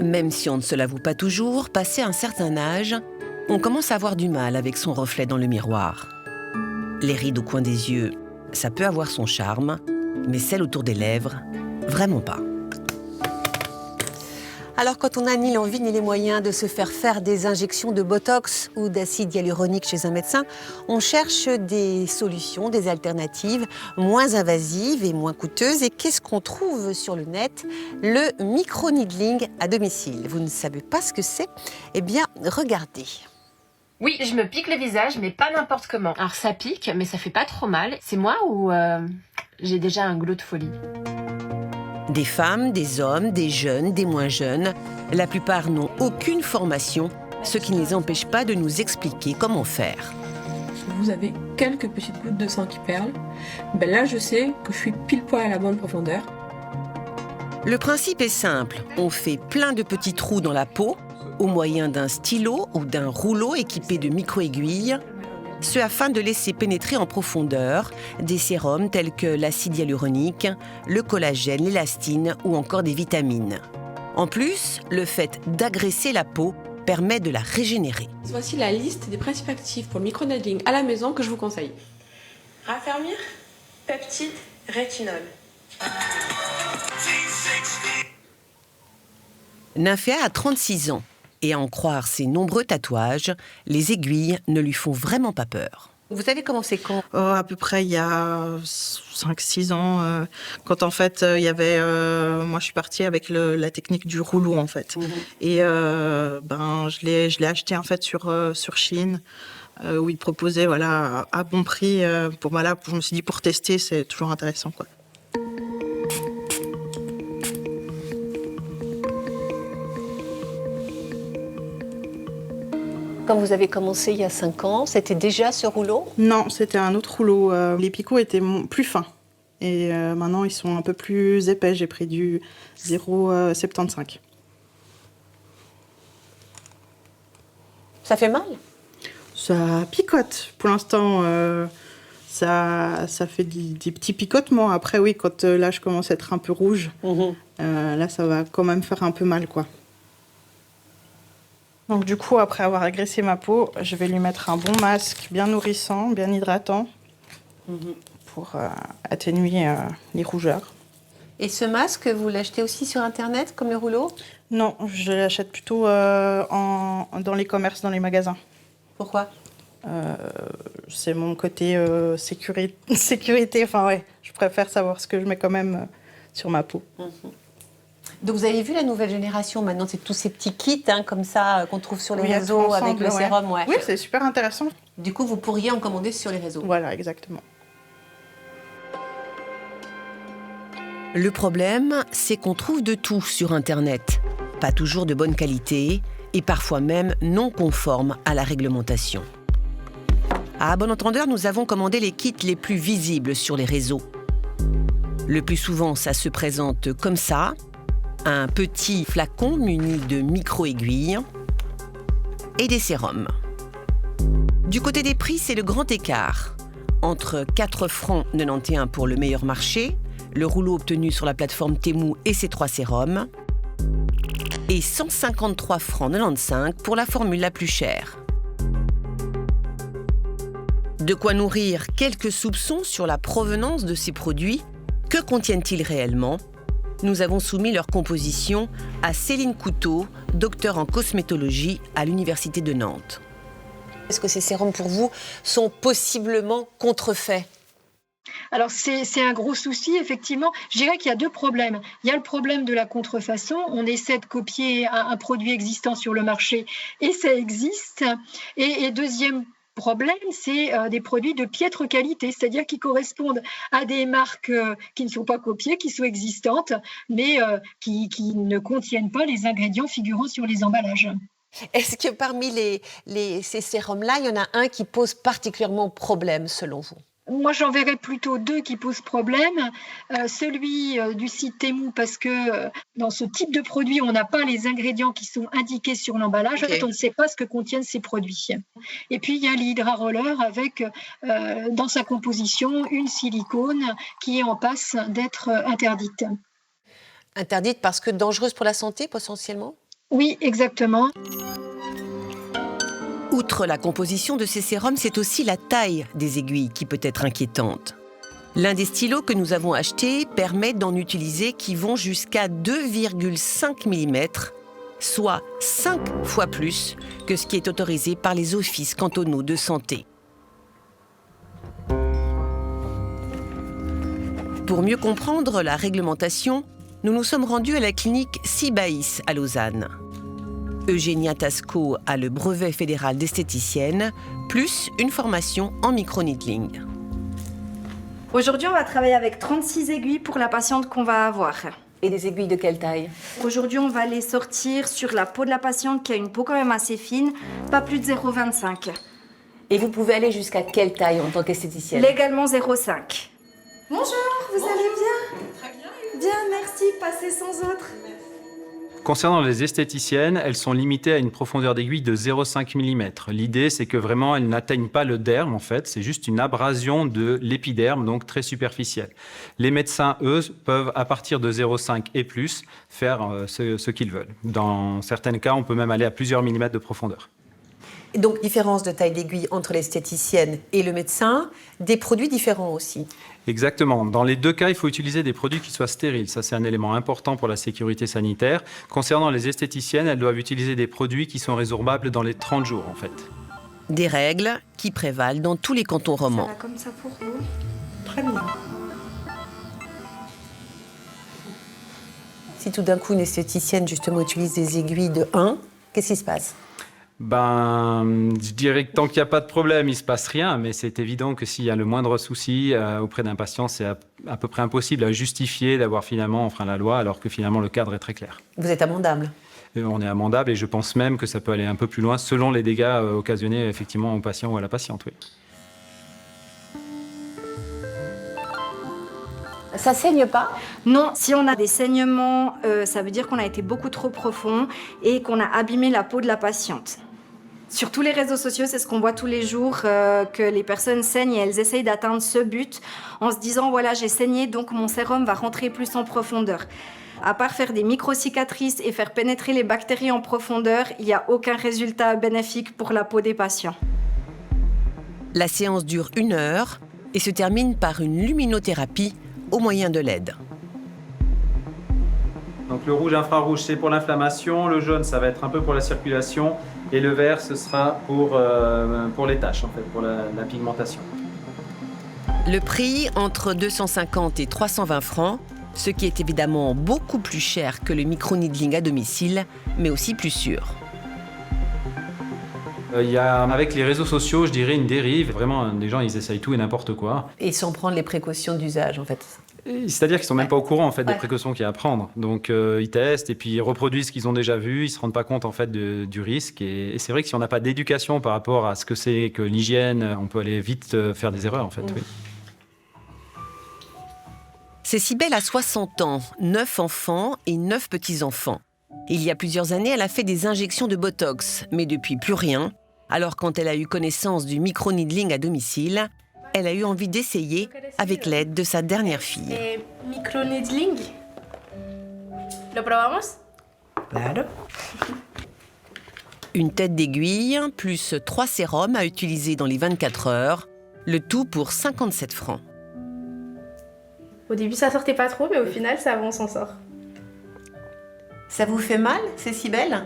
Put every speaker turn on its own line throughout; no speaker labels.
Même si on ne se l'avoue pas toujours, passé un certain âge, on commence à avoir du mal avec son reflet dans le miroir. Les rides au coin des yeux, ça peut avoir son charme, mais celles autour des lèvres, vraiment pas.
Alors quand on n'a ni l'envie ni les moyens de se faire des injections de Botox ou d'acide hyaluronique chez un médecin, on cherche des solutions, des alternatives moins invasives et moins coûteuses. Et qu'est-ce qu'on trouve sur le net? Le micro-needling à domicile. Vous ne savez pas ce que c'est? Eh bien, regardez.
Oui, je me pique le visage, mais pas n'importe comment. Alors ça pique, mais ça fait pas trop mal. C'est moi ou j'ai déjà un glow de folie?
Des femmes, des hommes, des jeunes, des moins jeunes, la plupart n'ont aucune formation, ce qui ne les empêche pas de nous expliquer comment faire.
Vous avez quelques petites gouttes de sang qui perlent. Ben là, je sais que je suis pile poil à la bonne profondeur.
Le principe est simple, on fait plein de petits trous dans la peau, au moyen d'un stylo ou d'un rouleau équipé de micro-aiguilles, ce afin de laisser pénétrer en profondeur des sérums tels que l'acide hyaluronique, le collagène, l'élastine ou encore des vitamines. En plus, le fait d'agresser la peau permet de la régénérer.
Voici la liste des principes actifs pour le micro-needling à la maison que je vous conseille. Raffermir, peptide, rétinol.
Nymphéa a 36 ans. Et à en croire ses nombreux tatouages, les aiguilles ne lui font vraiment pas peur.
Vous avez commencé quand?
À peu près il y a 5-6 ans, quand en fait il y avait... moi je suis partie avec la technique du rouleau en fait. Et je l'ai acheté en fait sur Shein, où ils proposaient voilà, à bon prix. Je me suis dit pour tester c'est toujours intéressant quoi.
Quand vous avez commencé il y a 5 ans, c'était déjà ce rouleau?
Non, c'était un autre rouleau. Les picots étaient plus fins. Et maintenant, ils sont un peu plus épais. J'ai pris du 0,75.
Ça fait mal?
Ça picote. Pour l'instant, ça fait des petits picotements. Après, oui, quand là, je commence à être un peu rouge, là, ça va quand même faire un peu mal, quoi. Donc du coup, après avoir agressé ma peau, je vais lui mettre un bon masque bien nourrissant, bien hydratant, pour atténuer les rougeurs.
Et ce masque, vous l'achetez aussi sur Internet, comme le rouleau?
Non, je l'achète plutôt dans les commerces, dans les magasins.
Pourquoi?
C'est mon côté sécurité. Enfin ouais, je préfère savoir ce que je mets quand même sur ma peau.
Donc vous avez vu la nouvelle génération, maintenant c'est tous ces petits kits comme ça qu'on trouve sur les
Oui,
réseaux
ensemble,
avec le sérum. Ouais.
Oui, c'est super intéressant.
Du coup, vous pourriez en commander sur les réseaux.
Voilà, exactement.
Le problème, c'est qu'on trouve de tout sur Internet. Pas toujours de bonne qualité et parfois même non conforme à la réglementation. À bon entendeur, nous avons commandé les kits les plus visibles sur les réseaux. Le plus souvent, ça se présente comme ça. Un petit flacon muni de micro-aiguilles et des sérums. Du côté des prix, c'est le grand écart. Entre 4 francs 91 pour le meilleur marché, le rouleau obtenu sur la plateforme Temu et ses 3 sérums, et 153 francs 95 pour la formule la plus chère. De quoi nourrir quelques soupçons sur la provenance de ces produits. Que contiennent-ils réellement ? Nous avons soumis leur composition à Céline Couteau, docteure en cosmétologie à l'Université de Nantes.
Est-ce que ces sérums, pour vous, sont possiblement contrefaits ?
Alors c'est un gros souci, effectivement. Je dirais qu'il y a 2 problèmes. Il y a le problème de la contrefaçon. On essaie de copier un produit existant sur le marché et ça existe. Et deuxième problème, c'est des produits de piètre qualité, c'est-à-dire qui correspondent à des marques qui ne sont pas copiées, qui sont existantes, mais qui ne contiennent pas les ingrédients figurant sur les emballages.
Est-ce que parmi ces sérums-là, il y en a un qui pose particulièrement problème, selon vous ?
Moi, j'en verrais plutôt 2 qui posent problème. Celui du site Temu, parce que dans ce type de produit, on n'a pas les ingrédients qui sont indiqués sur l'emballage.
Okay.
On ne sait pas ce que contiennent ces produits. Et puis, il y a l'Hydra Roller avec, dans sa composition, une silicone qui est en passe d'être interdite.
Interdite parce que dangereuse pour la santé, potentiellement ?
Oui, exactement.
Outre la composition de ces sérums, c'est aussi la taille des aiguilles qui peut être inquiétante. L'un des stylos que nous avons acheté permet d'en utiliser qui vont jusqu'à 2,5 mm, soit 5 fois plus que ce qui est autorisé par les offices cantonaux de santé. Pour mieux comprendre la réglementation, nous nous sommes rendus à la clinique Cibaïs à Lausanne. Eugénia Tasco a le brevet fédéral d'esthéticienne, plus une formation en micro-needling.
Aujourd'hui, on va travailler avec 36 aiguilles pour la patiente qu'on va avoir.
Et des aiguilles de quelle taille?
Aujourd'hui, on va les sortir sur la peau de la patiente qui a une peau quand même assez fine, pas plus de 0,25.
Et vous pouvez aller jusqu'à quelle taille en tant qu'esthéticienne?
Légalement 0,5. Bonjour, vous allez bien? Très bien. Bien, merci, passez sans autre.
Concernant les esthéticiennes, elles sont limitées à une profondeur d'aiguille de 0,5 mm. L'idée, c'est que vraiment, elles n'atteignent pas le derme, en fait. C'est juste une abrasion de l'épiderme, donc très superficielle. Les médecins, eux, peuvent, à partir de 0,5 et plus, faire ce qu'ils veulent. Dans certains cas, on peut même aller à plusieurs millimètres de profondeur.
Donc, différence de taille d'aiguille entre l'esthéticienne et le médecin, des produits différents aussi.
Exactement. Dans les deux cas, il faut utiliser des produits qui soient stériles. Ça, c'est un élément important pour la sécurité sanitaire. Concernant les esthéticiennes, elles doivent utiliser des produits qui sont résorbables dans les 30 jours, en fait.
Des règles qui prévalent dans tous les cantons romans.
Ça va comme ça pour vous?
Très bien. Si tout d'un coup une esthéticienne justement utilise des aiguilles de 1, qu'est-ce qui se passe?
Je dirais que tant qu'il n'y a pas de problème, il ne se passe rien, mais c'est évident que s'il y a le moindre souci auprès d'un patient, c'est à peu près impossible à justifier d'avoir finalement enfreint la loi, alors que finalement le cadre est très clair.
Vous êtes amendable?
On est amendable et je pense même que ça peut aller un peu plus loin selon les dégâts occasionnés effectivement au patient ou à la patiente. Oui.
Ça saigne pas?
Non, si on a des saignements, ça veut dire qu'on a été beaucoup trop profond et qu'on a abîmé la peau de la patiente. Sur tous les réseaux sociaux, c'est ce qu'on voit tous les jours, que les personnes saignent et elles essayent d'atteindre ce but en se disant « voilà, j'ai saigné, donc mon sérum va rentrer plus en profondeur ». À part faire des micro-cicatrices et faire pénétrer les bactéries en profondeur, il n'y a aucun résultat bénéfique pour la peau des patients.
La séance dure 1 heure et se termine par une luminothérapie au moyen de LED.
Donc le rouge infrarouge, c'est pour l'inflammation, le jaune, ça va être un peu pour la circulation, et le vert, ce sera pour les taches, en fait, pour la pigmentation.
Le prix, entre 250 et 320 francs, ce qui est évidemment beaucoup plus cher que le micro-needling à domicile, mais aussi plus sûr.
Il y a, avec les réseaux sociaux, je dirais, une dérive. Vraiment, les gens, ils essayent tout et n'importe quoi.
Et sans prendre les précautions d'usage, en fait.
C'est-à-dire qu'ils ne sont même pas au courant en fait, des précautions qu'il y a à prendre. Donc, ils testent et puis ils reproduisent ce qu'ils ont déjà vu. Ils ne se rendent pas compte en fait, du risque. Et c'est vrai que si on n'a pas d'éducation par rapport à ce que c'est que l'hygiène, on peut aller vite faire des erreurs, en fait. Oui.
C'est Cybèle a 60 ans, 9 enfants et 9 petits-enfants. Il y a plusieurs années, elle a fait des injections de Botox, mais depuis plus rien. Alors quand elle a eu connaissance du micro-needling à domicile, elle a eu envie d'essayer avec l'aide de sa dernière fille.
Micro-needling. ¿Lo probamos?
Claro.
Une tête d'aiguille, plus 3 sérums à utiliser dans les 24 heures, le tout pour 57 francs.
Au début, ça sortait pas trop, mais au final, ça va, on s'en sort.
Ça vous fait mal, c'est si belle?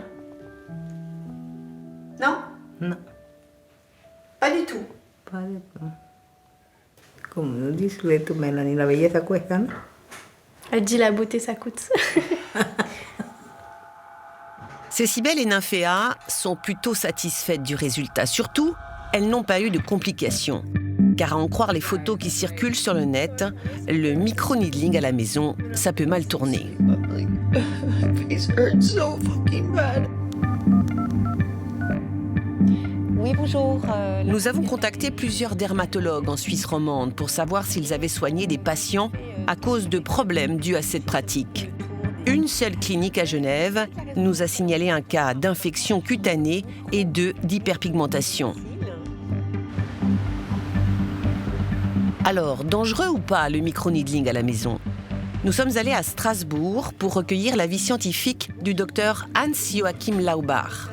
Non?
No,
Pas du tout.
pas de todo. Como no dice tu Melanie, la belleza cuesta, ¿no?
Elle dit la beauté, ça coûte.
Cybèle et Nymphéa sont plutôt satisfaites du résultat. Surtout, elles n'ont pas eu de complications. Car à en croire les photos qui circulent sur le net, le micro-needling à la maison, ça peut mal tourner.
Oui, bonjour.
Nous avons contacté plusieurs dermatologues en Suisse romande pour savoir s'ils avaient soigné des patients à cause de problèmes dus à cette pratique. Une seule clinique à Genève nous a signalé un cas d'infection cutanée et 2 d'hyperpigmentation. Alors, dangereux ou pas le micro-needling à la maison? Nous sommes allés à Strasbourg pour recueillir l'avis scientifique du docteur Hans-Joachim Laubach.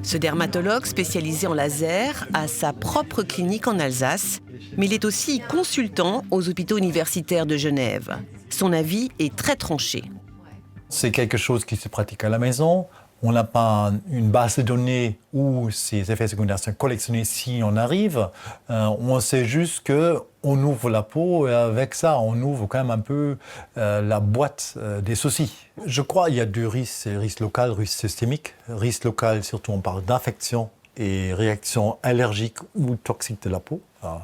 Ce dermatologue spécialisé en laser a sa propre clinique en Alsace, mais il est aussi consultant aux hôpitaux universitaires de Genève. Son avis est très tranché.
C'est quelque chose qui se pratique à la maison. On n'a pas une base de données où ces effets secondaires sont collectionnés si on arrive. On sait juste qu'on ouvre la peau et avec ça, on ouvre quand même un peu la boîte des soucis. Je crois qu'il y a deux risques, risque local, risque systémique. Risque local, surtout on parle d'infection et réaction allergique ou toxique de la peau,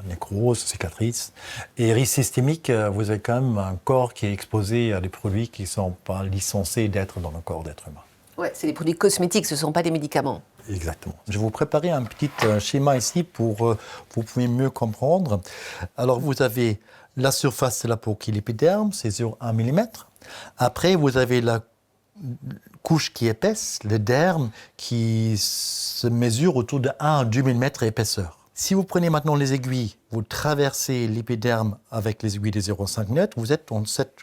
nécrose, cicatrice. Et risque systémique, vous avez quand même un corps qui est exposé à des produits qui ne sont pas licenciés d'être dans le corps d'être humain.
Ouais, c'est des produits cosmétiques, ce ne sont pas des médicaments.
Exactement. Je vais vous préparer un petit schéma ici pour vous pouvez mieux comprendre. Alors, vous avez la surface de la peau qui est l'épiderme, c'est sur 1 mm. Après, vous avez la couche qui est épaisse, le derme, qui se mesure autour de 1 à 2 mm d'épaisseur. Si vous prenez maintenant les aiguilles, vous traversez l'épiderme avec les aiguilles de 0,5 net, vous êtes dans cette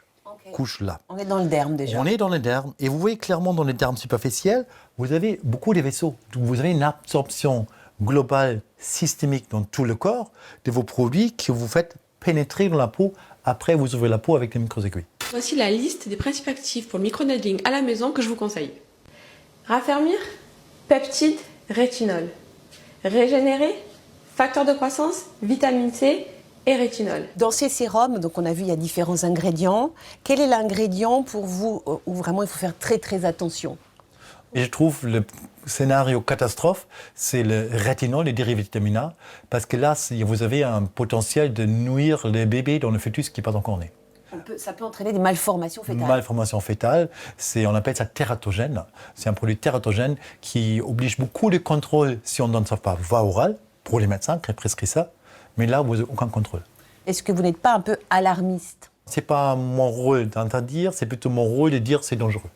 couche-là.
On est dans le derme déjà.
On est dans le derme et vous voyez clairement dans le derme superficiel, vous avez beaucoup de vaisseaux. Donc vous avez une absorption globale systémique dans tout le corps de vos produits que vous faites pénétrer dans la peau. Après, vous ouvrez la peau avec des micro-aiguilles.
Voici la liste des principes actifs pour le microneedling à la maison que je vous conseille. Raffermir, peptide, rétinol. Régénérer, facteur de croissance, vitamine C et rétinol.
Dans ces sérums, donc on a vu il y a différents ingrédients. Quel est l'ingrédient pour vous où vraiment il faut faire très très attention?
Et je trouve le scénario catastrophe, c'est le rétinol, les dérivés de vitamine A, parce que là, vous avez un potentiel de nuire les bébés dans le fœtus qui n'est pas encore né.
Ça peut entraîner des malformations fétales.
Malformation fétale, on appelle ça tératogène. C'est un produit tératogène qui oblige beaucoup de contrôle si on ne donne ça par voie orale, pour les médecins qui prescrivent ça. Mais là, vous n'avez aucun contrôle.
Est-ce que vous n'êtes pas un peu alarmiste?
Ce n'est pas mon rôle d'interdire, c'est plutôt mon rôle de dire c'est dangereux.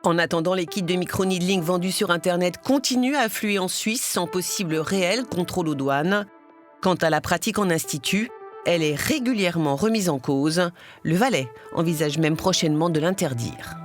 En attendant, les kits de microneedling vendus sur Internet continuent à affluer en Suisse sans possible réel contrôle aux douanes. Quant à la pratique en institut, elle est régulièrement remise en cause. Le Valais envisage même prochainement de l'interdire.